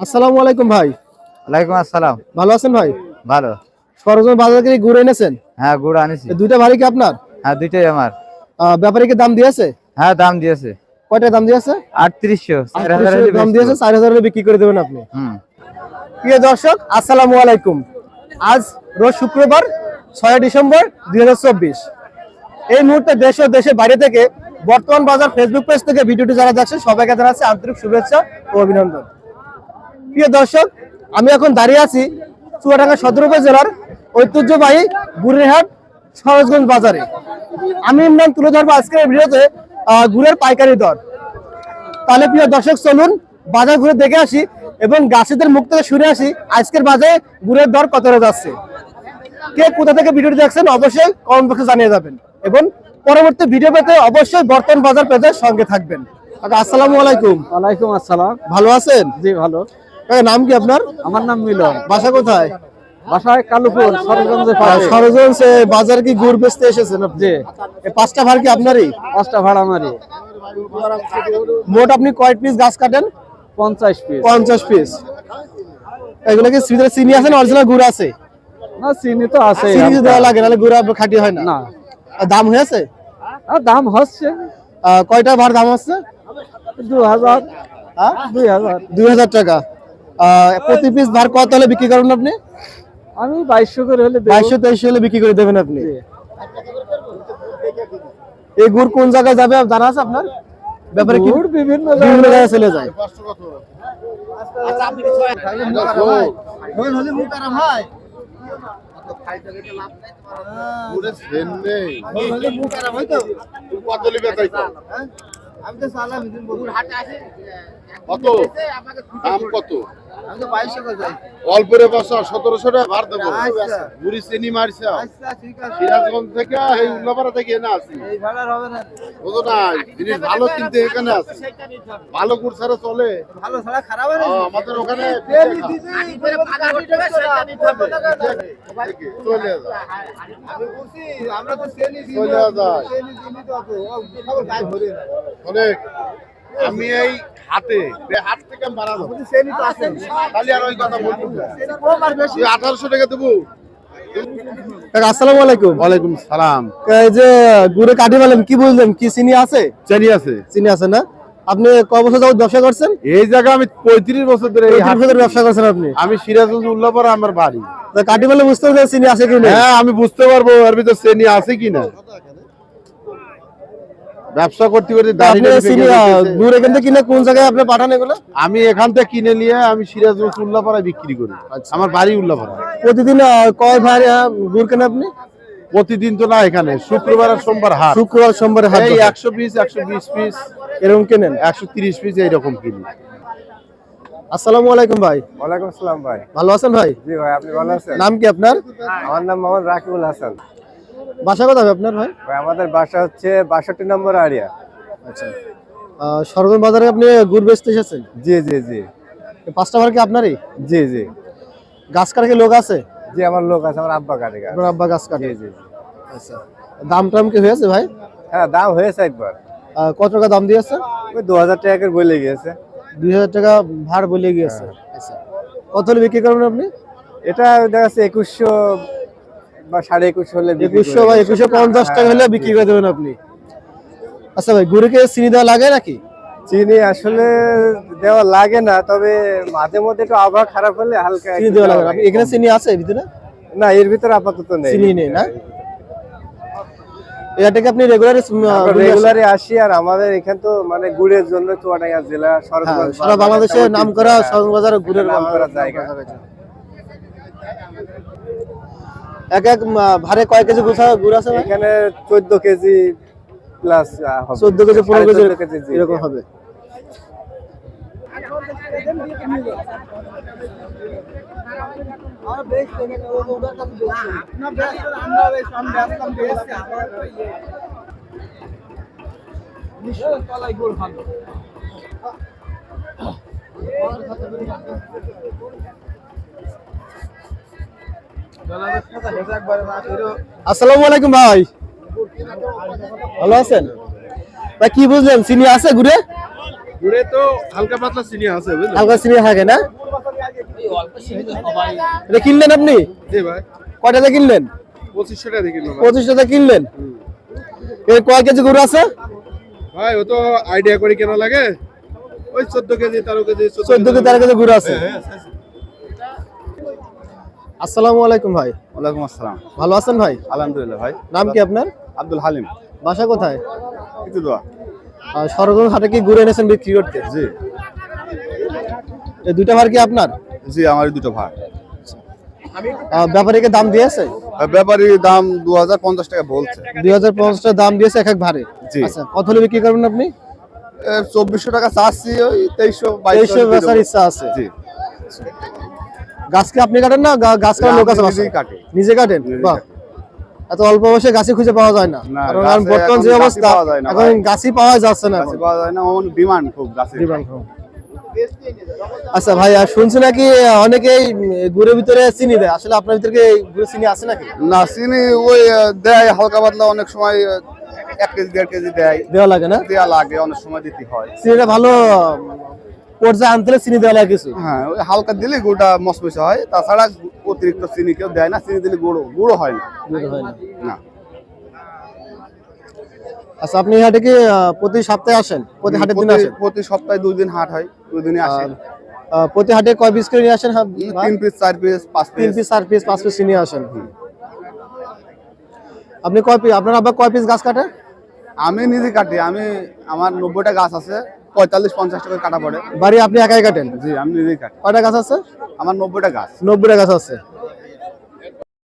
আসসালামু আলাইকুম ভাই। ওয়ালাইকুম আসসালাম। ভালো আছেন ভাই? ভালো। সরোজন বাজার থেকে গুড় এনেছেন? হ্যাঁ, গুড় আনিছি। দুইটা ভারী কি আপনার? হ্যাঁ, দুইটাই আমার। ব্যাপারীকে দাম দিয়েছে? হ্যাঁ, দাম দিয়েছে। কয়টা দাম দিয়েছে? 3800। 4000 দাম দিয়েছে, 4000 এ বিক্রি করে দেবেন আপনি। প্রিয় দর্শক, আসসালামু আলাইকুম। আজ রোজ শুক্রবার 6 ডিসেম্বর 2024। এই মুহূর্তে দেশ ও দেশের বাইরে থেকে বর্তমান বাজার ফেসবুক পেজ থেকে ভিডিওটি যারা দেখছেন সবাইকে জানাচ্ছি আন্তরিক শুভেচ্ছা ও অভিনন্দন। প্রিয় দর্শক, আমি এখন দাঁড়িয়ে আছি চুয়াডাঙ্গা সদর উপজেলার ঐতিহ্যবাহী গুড়ের হাট সরোজগঞ্জ বাজারে। আমি ইমরান তুলে ধরবো আজকের ভিডিওতে গুড়ের পাইকারি দর। তাহলে প্রিয় দর্শক, চলুন বাজার ঘুরে দেখে আসি এবং গাছেদের মুখ থেকে শুনে আসি আজকের বাজারে গুড়ের দর কত যাচ্ছে। কে কোথা থেকে ভিডিওটি দেখছেন অবশ্যই কমেন্ট বক্সে জানিয়ে যাবেন এবং পরবর্তী ভিডিও পেতে অবশ্যই বর্তমান বাজার পেজের সঙ্গে থাকবেন। আসসালামু আলাইকুম। ওয়ালাইকুম আসসালাম। ভালো আছেন? জি ভালো। নাম কি আপনার? আমার নাম মিলন। বাসা কোথায়? বাসায় কালুপুর, সরোজগঞ্জে। সরোজগঞ্জ বাজার কি গুড় বেচতে এসেছেন আপনি? জি। এই 5টা ভাড় কি আপনারই? 5টা ভাড়া মারি। মোট আপনি কয় পিস গাছ কাটেন? 50 পিস। 50 পিস। এগুলো কি চিনি আছে না অরিজিনাল গুড় আছে? না, চিনি তো আছে। চিনি দেওয়া লাগে, নাহলে গুড় খাঁটি হয় না। না। দাম হয়েছে? দাম হচ্ছে। কয়টা ভাড় দাম হচ্ছে? 2000। 2000 টাকা। প্রতি পিস ভাড় কত হলে বিক্রি করবেন আপনি? আমি 2200 করে হলে 2200-2300 হলে বিক্রি করে দেবেন আপনি। এই গুড় কোন জায়গায় যাবে জানা আছে আপনার? ব্যাপারে কি গুড় বিভিন্ন জায়গায় চলে যায়। অল্পরে বসা 1700 টাকা ভাড় দেবো। বুড়ি চিনি মারছে সিরাজগঞ্জ থেকে, এই উল্লাপাড়া থেকে এনে আসি। বুঝো না, জিনিস ভালো কিনতে এখানে আসি। ভালো গুড় ছাড়া চলে? আমাদের ওখানে আমি এই হাটে হাট থেকে বাড়াবো খালি, আর ওই কথা বলবো 1800 টাকা দেবো। আসসালামু আলাইকুম। ওয়ালাইকুম সালাম। এই যে গুড়ে কাঠি বলেন, কি বুঝলেন? কি চিনি আছে? চিনি আছে। চিনি আছে না? আপনি কয় বছর যাবত ব্যবসা করছেন? এই জায়গা আমি 35 বছর ধরে এই হাট ব্যবসা করছেন আপনি? আমি সিরাজগঞ্জ উল্লাপাড়া আমার বাড়ি। কাঠি বলে বুঝতে পারছেন চিনি আছে কিনা? হ্যাঁ, আমি বুঝতে পারবো এর ভিতর চিনি আছে কিনা। ব্যবসা করতে পারি। গুড় এখান থেকে কিনে কোন জায়গায় আপনি পাঠান এগুলো? আমি এখান থেকে কিনে নিয়ে আমি সিরাজগঞ্জ উল্লাপাড়ায় বিক্রি করি। আমার বাড়ি উল্লাপাড়া। প্রতিদিন কয় ভাড় গুড় কেন আপনি? প্রতিদিন তো না, এখানে শুক্রবার আর সোমবার হাট। শুক্রবার সোমবারে হাট। এই 120 120 পিস এরকম কেনেন? 130 পিস এইরকম কিনি। আসসালামু আলাইকুম ভাই। ওয়ালাইকুম আসসালাম ভাই। ভালো আছেন ভাই? জি ভাই, আপনি ভালো আছেন? নাম কি আপনার? আমার নাম মোহাম্মদ রাকিবুল হাসান। বাসা কোথায় আপনার ভাই? ভাই আমাদের বাসা হচ্ছে 62 নম্বর আড়িয়া। আচ্ছা। সরোজগঞ্জ বাজারে আপনি গুড় বেচতে এসেছেন? জি জি জি। 5টা ভাড় কি আপনারই? জি জি। গাছ কাটার কি লোক আছে? জি, আমার লোক আছে, আমার আব্বা কাটে। আপনার আব্বা গাছ কাটে? জি জি। আচ্ছা। দাম টাম কি হয়েছে ভাই? হ্যাঁ, দাম হয়েছে একবার। কত টাকা দাম দিয়েছে? ওই 2000 টাকা করে বলে গিয়েছে। 2000 টাকা ভাড় বলে গিয়েছে। আচ্ছা। কত হলে বিক্রি করবেন আপনি? এটা দেখা যাচ্ছে 2100 বা 2150 হলে 2100 বা 2150 টাকা হলে বিক্রি করে দেবেন আপনি। আচ্ছা ভাই, গুড়ে কি চিনি দেওয়া লাগে নাকি? চিনি আসলে দেওয়া লাগে না, তবে মাঝে মধ্যে একটু আবহাওয়া খারাপ হলে হালকা চিনি দেওয়া লাগে। আপনি এখানে চিনি আছে এর ভিতরে? না, এর ভিতরে আপাতত নেই। চিনি নেই না? এটাকে আপনি রেগুলারই আসি। আর আমাদের এখানে তো মানে গুড়ের জন্য চুয়াডাঙ্গা জেলা সারা বাংলাদেশে নাম করা সরোজগঞ্জ বাজারে গুড়ের নাম করা জায়গা। এক ভারে কয় কেজি গুড় আছে? এখানে 14 কেজি প্লাস হবে। 14 কেজি 15 কেজি এরকম হবে। আসসালামু আলাইকুম ভাই। ভালো আছেন ভাই? কি বুঝলেন, চিনি আছে গুড়ে? গুড়ে তো হালকা পাতলা চিনি আছে, হালকা চিনি থাকে না? এটা কিনলেন আপনি? জি ভাই, কয়টাতে কিনলেন? 2500 টাকা দিয়ে কিনলাম ভাই। 25টাতে কিনলেন। এর কয় কেজি গরু আছে? ভাই ও তো আইডিয়া করে কেনা লাগে, ওই 14 কেজি 13 কেজি 14 থেকে 13 কেজি গরু আছে। আসসালামু আলাইকুম ভাই। ওয়ালাইকুম আসসালাম। ভালো আছেন ভাই? আলহামদুলিল্লাহ ভাই। নাম কি আপনার? আব্দুল হালিম। বাসা কোথায়? কিছু দোয়া। সরগঞ্জ হাটে কি ঘুরে এনেছেন বিক্রি করতে? জি এই দুইটা ভার কি আপনার? জি, আমার দুটো ভাই। ব্যাপারীকে দাম দিয়েছে? ব্যাপারী দাম 2050 টাকা বলছে। 2050 টাকা দাম দিয়েছে এক এক ভারে। জি। আচ্ছা, কত হলে বিক্রি করবেন আপনি? 2400 টাকা চাচ্ছি, ওই 2300 2300 বেচার ইচ্ছা আছে। জি, গাছ কি আপনি কাটেন না গাছ কাটার লোক আছে? নিজেই কাটে। নিজে কাটেন? নিজেই বাহ, কাটে। এত অল্প বয়সে গাছই খুঁজে পাওয়া যায় না। না, কারণ গাছে বর্তমান যে এখন গাছই অবস্থা, পাওয়া যায় না এখন ভাই। গাছই পাওয়া যাচ্ছে না। গাছে পাওয়া যায় না, ওন ডিমান্ড খুব গাছের। আচ্ছা ভাই, আর শুনছি নাকি অনেকেই গুড়ের ভিতরে চিনি দেয়, আসলে আপনার ভিতরে কি গুড়ের চিনি আছে নাকি? না, চিনি ওই দেয় হালকা পাতলা, অনেক সময় 1 কেজি 1.5 কেজি দেয়। দেওয়া লাগে না? দেয়া লাগে, অনেক সময় দিতে হয়। চিনিটা ভালো পর্যায়ে আনতে হলে চিনি দেওয়া লাগে কিছু। হ্যাঁ, ওই হালকা দিলে গুড়টা মসমসে হয়, তাছাড়া অতিরিক্ত চিনি কেউ দেয় না। চিনি দিলে গুঁড়ো হয় না। গুড় হয় না। না, আচ্ছা, আপনি এই হাটে কি প্রতি সপ্তাহে আসেন? প্রতি হাটের দিন আসেন? প্রতি সপ্তাহে 2 দিন হাট হয়, 2 দিনে আসে। প্রতি হাটে কয় পিস করে নিয়ে আসেন? 3 piece 4 piece 5 3 piece. Piece 4 piece 5 piece নিয়ে আসেন। আপনি কয় পিস, আপনার আব্বা কয় পিস গাছ কাটে? আমি নিজে কাটি। আমার 90টা গাছ আছে, 45-50 টাকা কাটা পড়ে। বাড়ি আপনি একাই কাটেন? জি, আমি নিজেই কাটি। কয়টা গাছ আছে? আমার 90টা গাছ। 90টা গাছ আছে।